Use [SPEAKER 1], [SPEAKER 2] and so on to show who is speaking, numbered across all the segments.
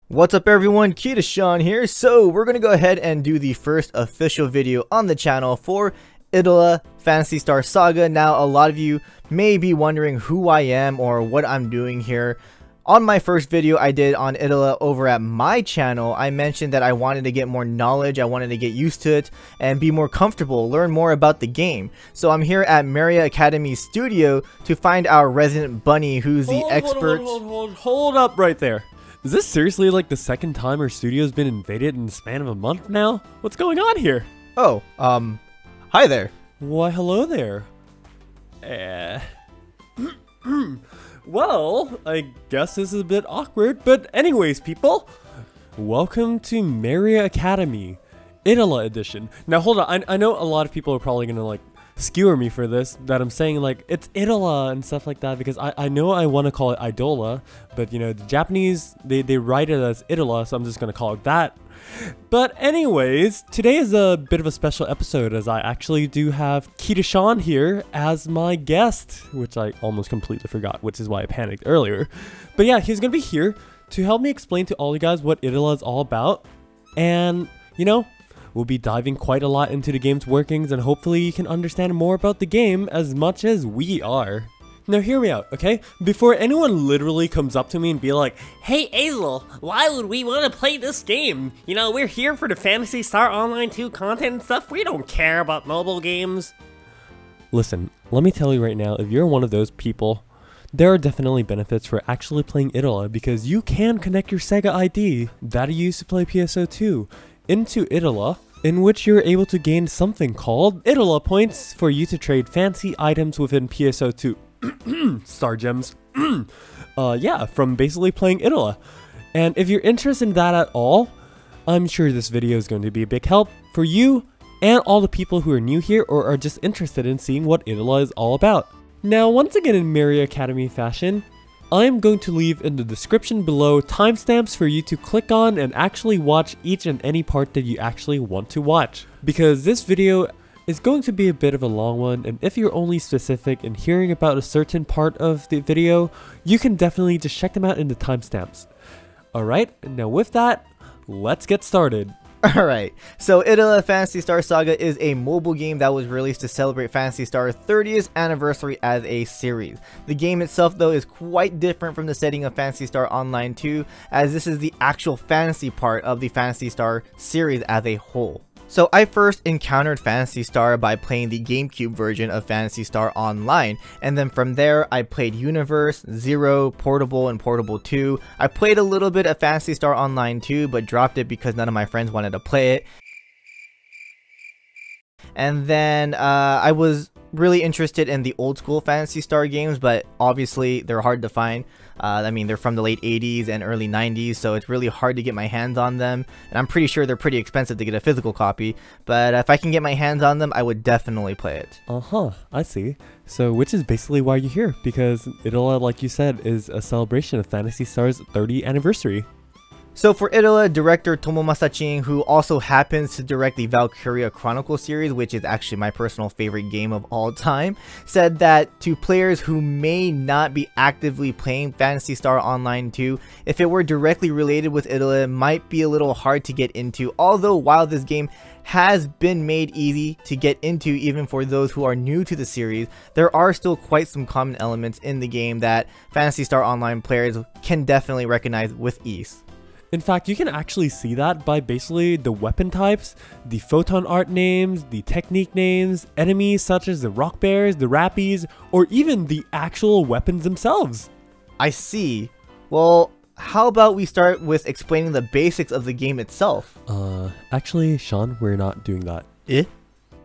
[SPEAKER 1] What's up everyone, KitaSean here. So we're going to go ahead and do the first official video on the channel for Idola Phantasy Star Saga. Now a lot of you may be wondering who I am or what I'm doing here. On my first video I did on Idola over at my channel, I mentioned that I wanted to get more knowledge, I wanted to get used to it, and be more comfortable, learn more about the game. So I'm here at Maria Academy Studio to find our resident bunny who's the expert.
[SPEAKER 2] Hold up right there. Is this seriously like the second time our studio's been invaded in the span of a month now? What's going on here?
[SPEAKER 1] Oh, hi there.
[SPEAKER 2] Why, hello there. Well, I guess this is a bit awkward, but anyways, people, welcome to Maria Academy, Idola edition. Now, hold on, I know a lot of people are probably gonna like skewer me for this, that I'm saying like it's Idola and stuff like that, because I know I want to call it Idola, but you know, the Japanese, they write it as Idola, so I'm just gonna call it that. But anyways, today is a bit of a special episode as I actually do have KitaSean here as my guest, which I almost completely forgot, which is why I panicked earlier. But yeah, he's gonna be here to help me explain to all you guys what Idola is all about, and you know, we'll be diving quite a lot into the game's workings, and hopefully you can understand more about the game as much as we are. Now hear me out, okay? Before anyone literally comes up to me and be like,
[SPEAKER 3] "Hey Azelyra, why would we want to play this game? You know, we're here for the Phantasy Star Online 2 content and stuff. We don't care about mobile games."
[SPEAKER 2] Listen, let me tell you right now, if you're one of those people, there are definitely benefits for actually playing Idola, because you can connect your SEGA ID that you used to play PSO2 into Idola, in which you're able to gain something called Idola points for you to trade fancy items within PSO2. Star gems. Yeah, from basically playing Idola. And if you're interested in that at all, I'm sure this video is going to be a big help for you and all the people who are new here or are just interested in seeing what Idola is all about. Now, once again in Maria Academy fashion, I am going to leave in the description below timestamps for you to click on and actually watch each and any part that you actually want to watch. Because this video is going to be a bit of a long one, and if you're only specific in hearing about a certain part of the video, you can definitely just check them out in the timestamps. Alright, now with that, let's get started.
[SPEAKER 1] Alright, so Idola Phantasy Star Saga is a mobile game that was released to celebrate Phantasy Star's 30th anniversary as a series. The game itself though is quite different from the setting of Phantasy Star Online 2, as this is the actual fantasy part of the Phantasy Star series as a whole. So I first encountered Phantasy Star by playing the GameCube version of Phantasy Star Online, and then from there I played Universe, Zero, Portable, and Portable 2. I played a little bit of Phantasy Star Online 2, but dropped it because none of my friends wanted to play it. And then I was really interested in the old school Phantasy Star games, but obviously they're hard to find. I mean, they're from the late 80s and early 90s, so it's really hard to get my hands on them, and I'm pretty sure they're pretty expensive to get a physical copy, but if I can get my hands on them, I would definitely play it.
[SPEAKER 2] I see. So which is basically why you're here, because Idola, like you said, is a celebration of Phantasy Star's 30th anniversary.
[SPEAKER 1] So for Idola, director Tomomasa Chin, who also happens to direct the Valkyria Chronicle series, which is actually my personal favorite game of all time, said that to players who may not be actively playing Phantasy Star Online 2, if it were directly related with Idola, it might be a little hard to get into, although while this game has been made easy to get into even for those who are new to the series, there are still quite some common elements in the game that Phantasy Star Online players can definitely recognize with ease.
[SPEAKER 2] In fact, you can actually see that by basically the weapon types, the photon art names, the technique names, enemies such as the rock bears, the rappies, or even the actual weapons themselves.
[SPEAKER 1] I see. Well, how about we start with explaining the basics of the game itself?
[SPEAKER 2] Actually, Sean, we're not doing that.
[SPEAKER 1] Eh?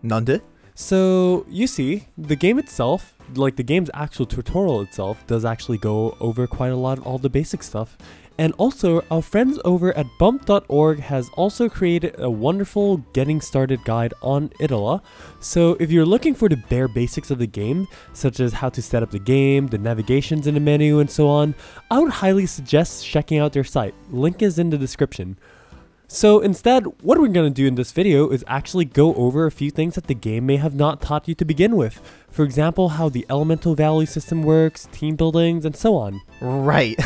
[SPEAKER 1] Nande?
[SPEAKER 2] So, you see, the game itself, like the game's actual tutorial itself, does actually go over quite a lot of all the basic stuff. And also, our friends over at bump.org has also created a wonderful getting started guide on Idola. So if you're looking for the bare basics of the game, such as how to set up the game, the navigations in the menu, and so on, I would highly suggest checking out their site. Link is in the description. So instead, what we're going to do in this video is actually go over a few things that the game may have not taught you to begin with. For example, how the elemental value system works, team buildings, and so on.
[SPEAKER 1] Right.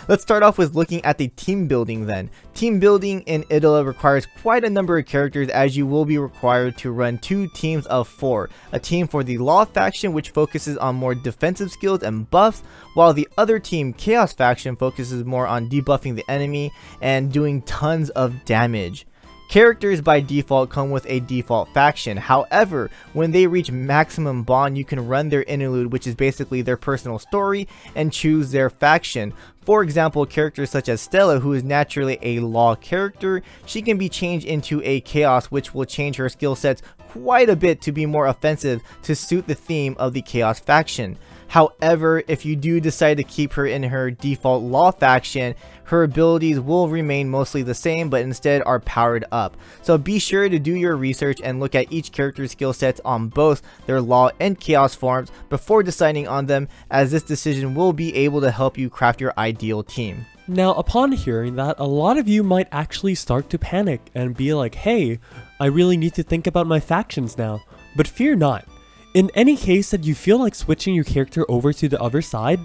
[SPEAKER 1] Let's start off with looking at the team building then. Team building in Idola requires quite a number of characters, as you will be required to run 2 teams of 4. A team for the Law faction, which focuses on more defensive skills and buffs, while the other team, Chaos faction, focuses more on debuffing the enemy and doing tons of damage. Characters by default come with a default faction. However, when they reach maximum bond, you can run their interlude, which is basically their personal story, and choose their faction. For example, characters such as Stella, who is naturally a Law character, she can be changed into a Chaos, which will change her skill sets quite a bit to be more offensive to suit the theme of the Chaos faction. However, if you do decide to keep her in her default Law faction, her abilities will remain mostly the same, but instead are powered up. So be sure to do your research and look at each character's skill sets on both their Law and Chaos forms before deciding on them, as this decision will be able to help you craft your ideal team.
[SPEAKER 2] Now, upon hearing that, a lot of you might actually start to panic and be like, hey, I really need to think about my factions now. But fear not. In any case that you feel like switching your character over to the other side,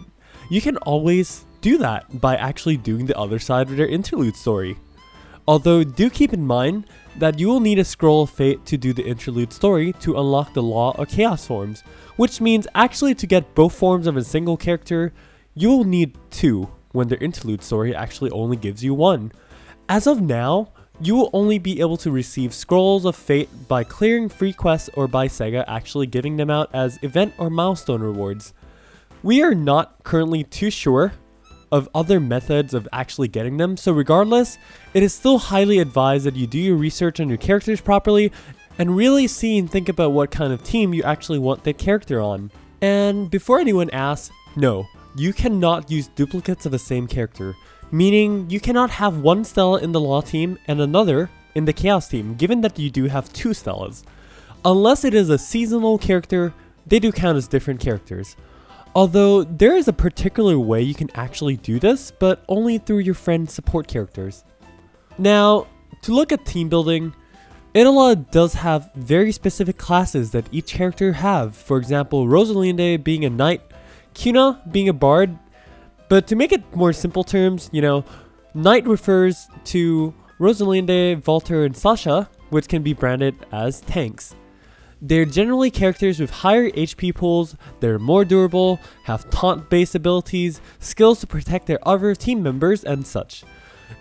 [SPEAKER 2] you can always do that by actually doing the other side of their interlude story. Although do keep in mind that you will need a Scroll of Fate to do the interlude story to unlock the Law or Chaos forms, which means actually to get both forms of a single character, you will need 2 when the interlude story actually only gives you 1. As of now, you will only be able to receive Scrolls of Fate by clearing free quests or by SEGA actually giving them out as event or milestone rewards. We are not currently too sure of other methods of actually getting them, so regardless, it is still highly advised that you do your research on your characters properly and really see and think about what kind of team you actually want that character on. And before anyone asks, no, you cannot use duplicates of the same character. Meaning, you cannot have one Stella in the Law team and another in the Chaos team, given that you do have 2 Stellas. Unless it is a seasonal character, they do count as different characters. Although, there is a particular way you can actually do this, but only through your friend's support characters. Now, to look at team building, Idola does have very specific classes that each character have. For example, Rosalinde being a knight, Kuna being a bard. But to make it more simple terms, Knight refers to Rosalinde, Walter, and Sasha, which can be branded as tanks. They're generally characters with higher HP pools, they're more durable, have taunt-based abilities, skills to protect their other team members, and such.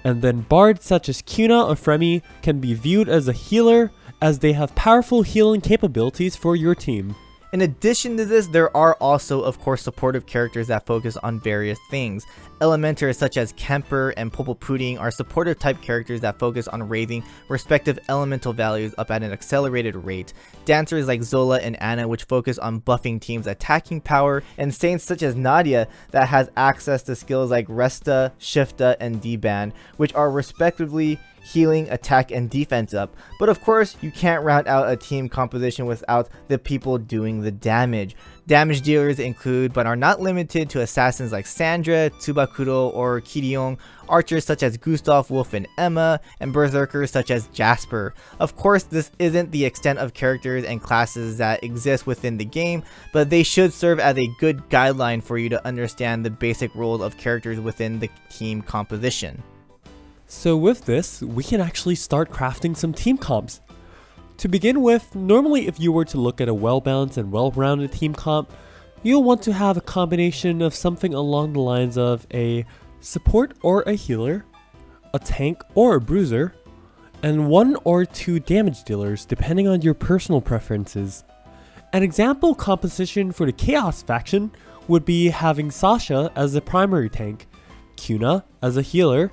[SPEAKER 2] And then bards such as Kuna or Fremi can be viewed as a healer, as they have powerful healing capabilities for your team.
[SPEAKER 1] In addition to this, there are also, of course, supportive characters that focus on various things. Elementers such as Kemper and Popol Pudding are supportive type characters that focus on raising respective elemental values up at an accelerated rate. Dancers like Zola and Anna, which focus on buffing teams' attacking power, and saints such as Nadia that has access to skills like Resta, Shifta, and D-Ban, which are respectively healing, attack, and defense up. But of course, you can't round out a team composition without the people doing the damage. Damage dealers include, but are not limited to, assassins like Sandra, Tsubakuro, or KitaSean, archers such as Gustav, Wolf, and Emma, and berserkers such as Jasper. Of course, this isn't the extent of characters and classes that exist within the game, but they should serve as a good guideline for you to understand the basic roles of characters within the team composition.
[SPEAKER 2] So with this, we can actually start crafting some team comps. To begin with, normally if you were to look at a well-balanced and well-rounded team comp, you'll want to have a combination of something along the lines of a support or a healer, a tank or a bruiser, and 1 or 2 damage dealers depending on your personal preferences. An example composition for the Chaos faction would be having Sasha as the primary tank, Kuna as a healer,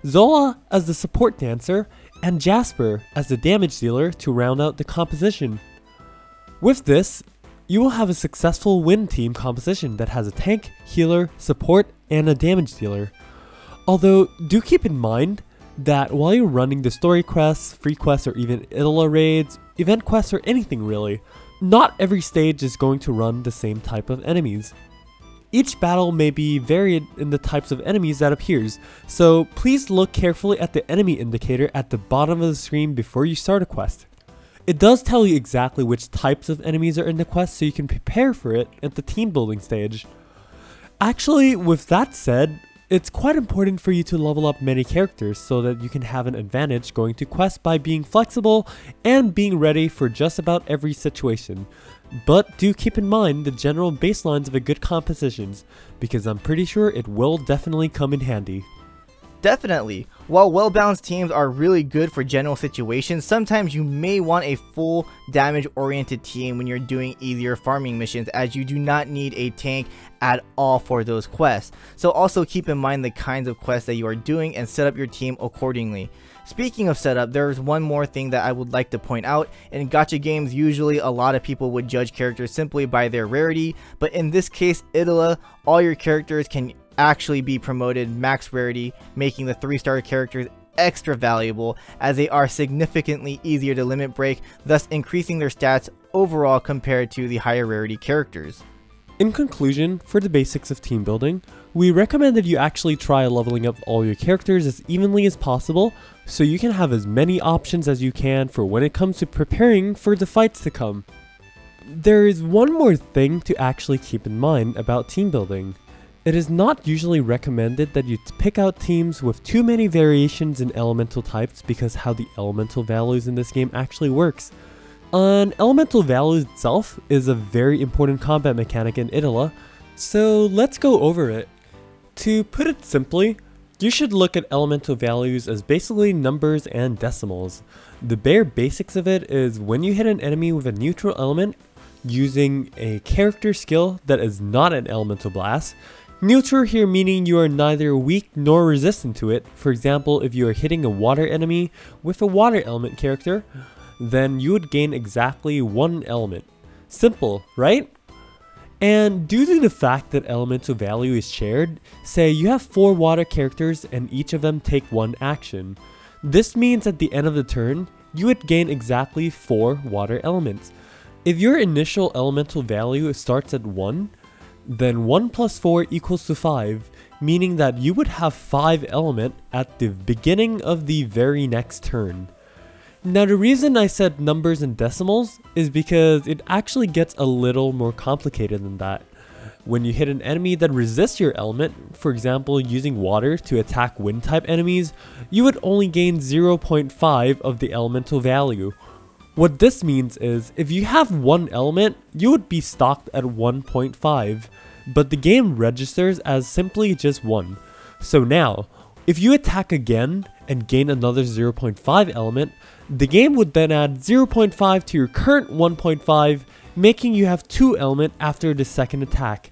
[SPEAKER 2] Zola as the support dancer, and Jasper as the damage dealer to round out the composition. With this, you will have a successful win team composition that has a tank, healer, support, and a damage dealer. Although, do keep in mind that while you're running the story quests, free quests, or even Idola raids, event quests, or anything really, not every stage is going to run the same type of enemies. Each battle may be varied in the types of enemies that appears, so please look carefully at the enemy indicator at the bottom of the screen before you start a quest. It does tell you exactly which types of enemies are in the quest so you can prepare for it at the team building stage. Actually, with that said, it's quite important for you to level up many characters so that you can have an advantage going to quests by being flexible and being ready for just about every situation. But do keep in mind the general baselines of a good compositions, because I'm pretty sure it will definitely come in handy.
[SPEAKER 1] Definitely. While well-balanced teams are really good for general situations, sometimes you may want a full damage-oriented team when you're doing easier farming missions, as you do not need a tank at all for those quests. So also keep in mind the kinds of quests that you are doing and set up your team accordingly. Speaking of setup, there's one more thing that I would like to point out. In gacha games, usually a lot of people would judge characters simply by their rarity, but in this case, Idola, all your characters can actually be promoted max rarity, making the 3-star characters extra valuable, as they are significantly easier to limit break, thus increasing their stats overall compared to the higher rarity characters.
[SPEAKER 2] In conclusion, for the basics of team building, we recommend that you actually try leveling up all your characters as evenly as possible, so you can have as many options as you can for when it comes to preparing for the fights to come. There is one more thing to actually keep in mind about team building. It is not usually recommended that you pick out teams with too many variations in elemental types because how the elemental values in this game actually works. An elemental value itself is a very important combat mechanic in Idola, so let's go over it. To put it simply, you should look at elemental values as basically numbers and decimals. The bare basics of it is when you hit an enemy with a neutral element using a character skill that is not an elemental blast. Neutral here meaning you are neither weak nor resistant to it. For example, if you are hitting a water enemy with a water element character, then you would gain exactly one element. Simple, right? And due to the fact that elemental value is shared, say you have 4 water characters and each of them take 1 action. This means at the end of the turn, you would gain exactly 4 water elements. If your initial elemental value starts at 1, then 1 plus 4 equals to 5, meaning that you would have 5 element at the beginning of the very next turn. Now the reason I said numbers and decimals is because it actually gets a little more complicated than that. When you hit an enemy that resists your element, for example using water to attack wind type enemies, you would only gain 0.5 of the elemental value. What this means is, if you have 1 element, you would be stocked at 1.5, but the game registers as simply just 1. So now, if you attack again and gain another 0.5 element, the game would then add 0.5 to your current 1.5, making you have 2 element after the second attack.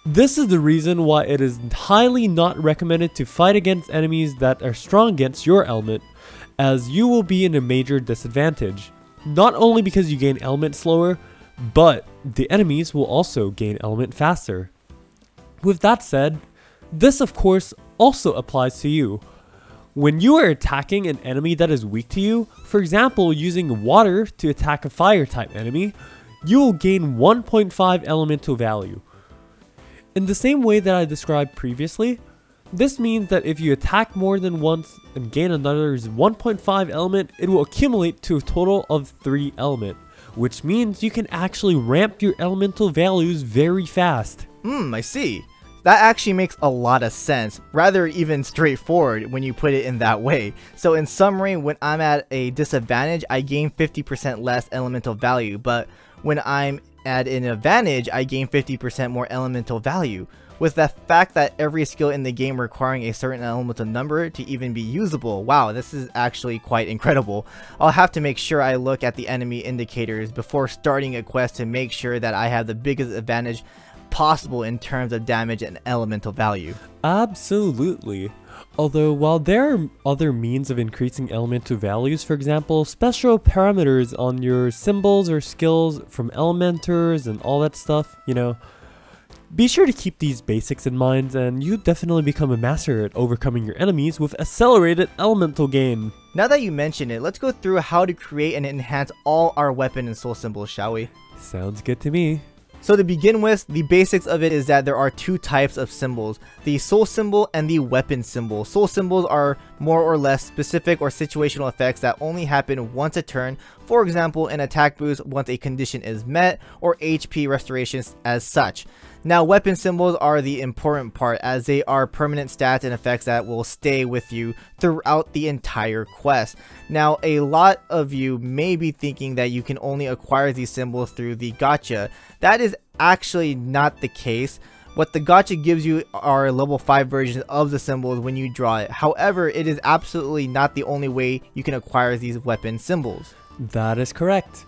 [SPEAKER 2] This is the reason why it is highly not recommended to fight against enemies that are strong against your element, as you will be in a major disadvantage. Not only because you gain element slower, but the enemies will also gain element faster. With that said, this of course also applies to you. When you are attacking an enemy that is weak to you, for example using water to attack a fire type enemy, you will gain 1.5 elemental value. In the same way that I described previously, this means that if you attack more than once and gain another 1.5 element, it will accumulate to a total of 3 element, which means you can actually ramp your elemental values very fast.
[SPEAKER 1] I see. That actually makes a lot of sense, rather even straightforward when you put it in that way. So in summary, when I'm at a disadvantage, I gain 50% less elemental value, but when I'm at an advantage, I gain 50% more elemental value. With the fact that every skill in the game requiring a certain elemental number to even be usable, wow, this is actually quite incredible. I'll have to make sure I look at the enemy indicators before starting a quest to make sure that I have the biggest advantage possible in terms of damage and elemental value.
[SPEAKER 2] Absolutely. Although while there are other means of increasing elemental values, for example special parameters on your symbols or skills from elementers and all that stuff, be sure to keep these basics in mind and you definitely become a master at overcoming your enemies with accelerated elemental gain.
[SPEAKER 1] Now that you mention it, let's go through how to create and enhance all our weapon and soul symbols, shall we?
[SPEAKER 2] Sounds good to me.
[SPEAKER 1] So to begin with, the basics of it is that there are two types of symbols, the soul symbol and the weapon symbol. Soul symbols are more or less specific or situational effects that only happen once a turn, for example an attack boost once a condition is met, or HP restorations as such. Now weapon symbols are the important part, as they are permanent stats and effects that will stay with you throughout the entire quest. Now a lot of you may be thinking that you can only acquire these symbols through the gacha. That is actually not the case. What the gacha gives you are level 5 versions of the symbols when you draw it. However, it is absolutely not the only way you can acquire these weapon symbols.
[SPEAKER 2] That is correct.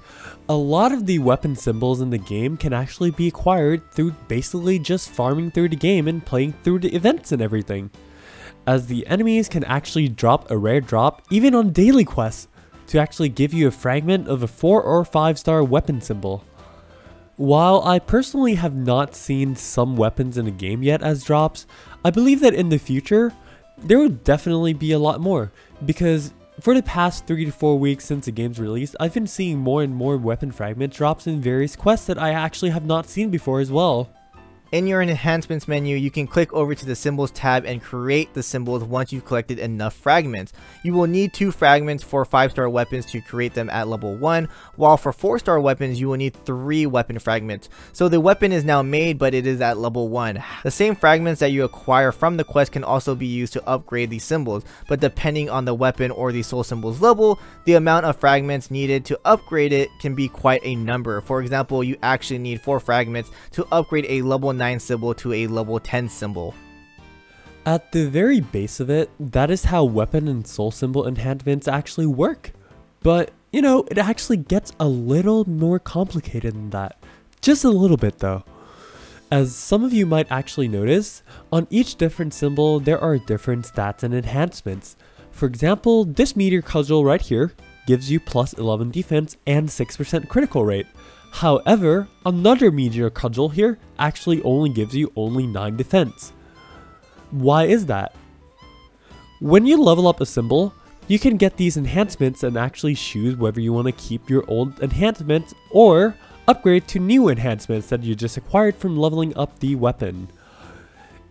[SPEAKER 2] A lot of the weapon symbols in the game can actually be acquired through basically just farming through the game and playing through the events and everything, as the enemies can actually drop a rare drop even on daily quests to actually give you a fragment of a 4 or 5 star weapon symbol. While I personally have not seen some weapons in the game yet as drops, I believe that in the future there would definitely be a lot more, because for the past 3 to 4 weeks since the game's release, I've been seeing more and more weapon fragment drops in various quests that I actually have not seen before as well.
[SPEAKER 1] In your enhancements menu, you can click over to the symbols tab and create the symbols once you've collected enough fragments. You will need 2 fragments for 5-star weapons to create them at level 1, while for 4-star weapons you will need 3 weapon fragments. So the weapon is now made, but it is at level 1. The same fragments that you acquire from the quest can also be used to upgrade these symbols, but depending on the weapon or the soul symbol's level, the amount of fragments needed to upgrade it can be quite a number. For example, you actually need 4 fragments to upgrade a level 9 symbol to a level 10 symbol.
[SPEAKER 2] At the very base of it, that is how weapon and soul symbol enhancements actually work. But, you know, it actually gets a little more complicated than that. Just a little bit though. As some of you might actually notice, on each different symbol there are different stats and enhancements. For example, this meteor cudgel right here gives you plus 11 defense and 6% critical rate. However, another meteor cudgel here actually only gives you only 9 defense. Why is that? When you level up a symbol, you can get these enhancements and actually choose whether you want to keep your old enhancements or upgrade to new enhancements that you just acquired from leveling up the weapon.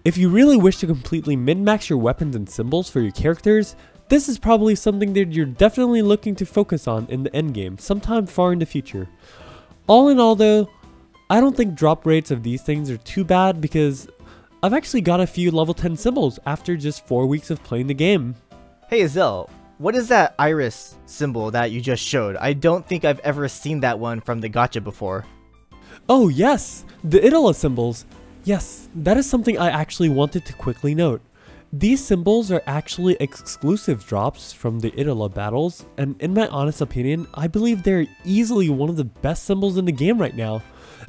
[SPEAKER 2] If you really wish to completely min-max your weapons and symbols for your characters, this is probably something that you're definitely looking to focus on in the endgame sometime far in the future. All in all though, I don't think drop rates of these things are too bad, because I've actually got a few level 10 symbols after just 4 weeks of playing the game.
[SPEAKER 1] Hey Azel, what is that iris symbol that you just showed? I don't think I've ever seen that one from the gacha before.
[SPEAKER 2] Oh yes, the Idola symbols. Yes, that is something I actually wanted to quickly note. These symbols are actually exclusive drops from the Idola battles, and in my honest opinion, I believe they're easily one of the best symbols in the game right now,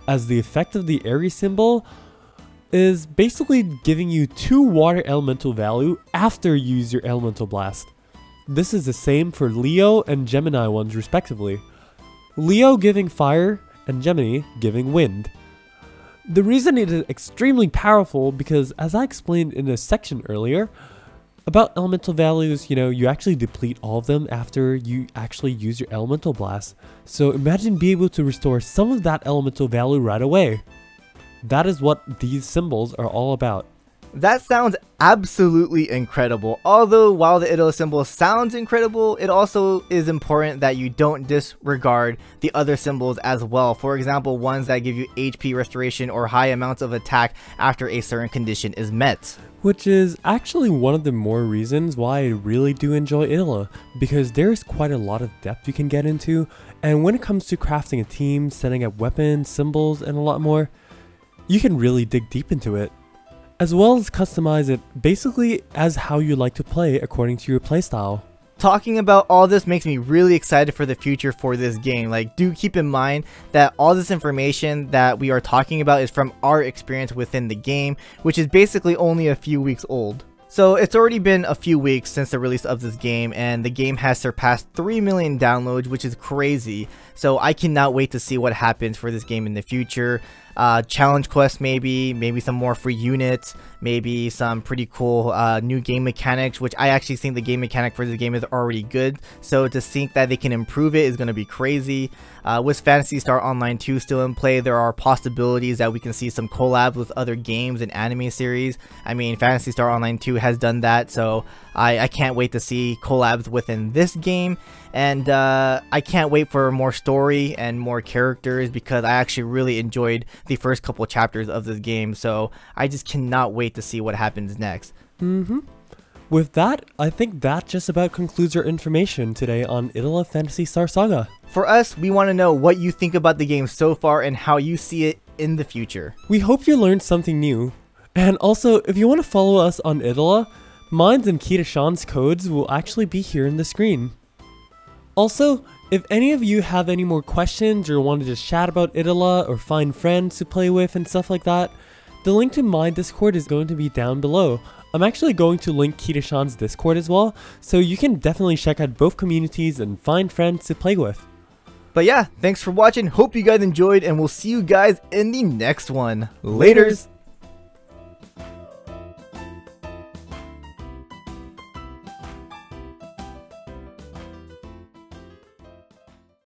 [SPEAKER 2] as the effect of the Aries symbol is basically giving you 2 water elemental value after you use your elemental blast. This is the same for Leo and Gemini ones respectively. Leo giving fire and Gemini giving wind. The reason it is extremely powerful because, as I explained in a section earlier, about elemental values, you know, you actually deplete all of them after you actually use your elemental blast. So imagine being able to restore some of that elemental value right away. That is what these symbols are all about.
[SPEAKER 1] That sounds absolutely incredible. Although while the Idola symbol sounds incredible, it also is important that you don't disregard the other symbols as well. For example, ones that give you HP restoration or high amounts of attack after a certain condition is met.
[SPEAKER 2] Which is actually one of the more reasons why I really do enjoy Idola, because there's quite a lot of depth you can get into, and when it comes to crafting a team, setting up weapons, symbols, and a lot more, you can really dig deep into it, as well as customize it basically as how you like to play according to your playstyle.
[SPEAKER 1] Talking about all this makes me really excited for the future for this game. Like, do keep in mind that all this information that we are talking about is from our experience within the game, which is basically only a few weeks old. So it's already been a few weeks since the release of this game, and the game has surpassed 3 million downloads, which is crazy. So I cannot wait to see what happens for this game in the future. challenge quests, maybe some more free units, maybe some pretty cool new game mechanics, which I actually think the game mechanic for this game is already good, so to think that they can improve it is going to be crazy. With Phantasy Star Online 2 still in play, there are possibilities that we can see some collabs with other games and anime series. I mean, Phantasy Star Online 2 has done that, so I can't wait to see collabs within this game. And I can't wait for more story and more characters, because I actually really enjoyed the first couple chapters of this game, so I just cannot wait to see what happens next.
[SPEAKER 2] With that, I think that just about concludes our information today on Idola Phantasy Star Saga.
[SPEAKER 1] For us, we want to know what you think about the game so far and how you see it in the future.
[SPEAKER 2] We hope you learned something new. And also, if you want to follow us on Idola, mine's and KitaSean's codes will actually be here in the screen. Also, if any of you have any more questions or want to just chat about Idola or find friends to play with and stuff like that, the link to my Discord is going to be down below. I'm actually going to link KitaSean's Discord as well, so you can definitely check out both communities and find friends to play with.
[SPEAKER 1] But yeah, thanks for watching, hope you guys enjoyed, and we'll see you guys in the next one. Laters!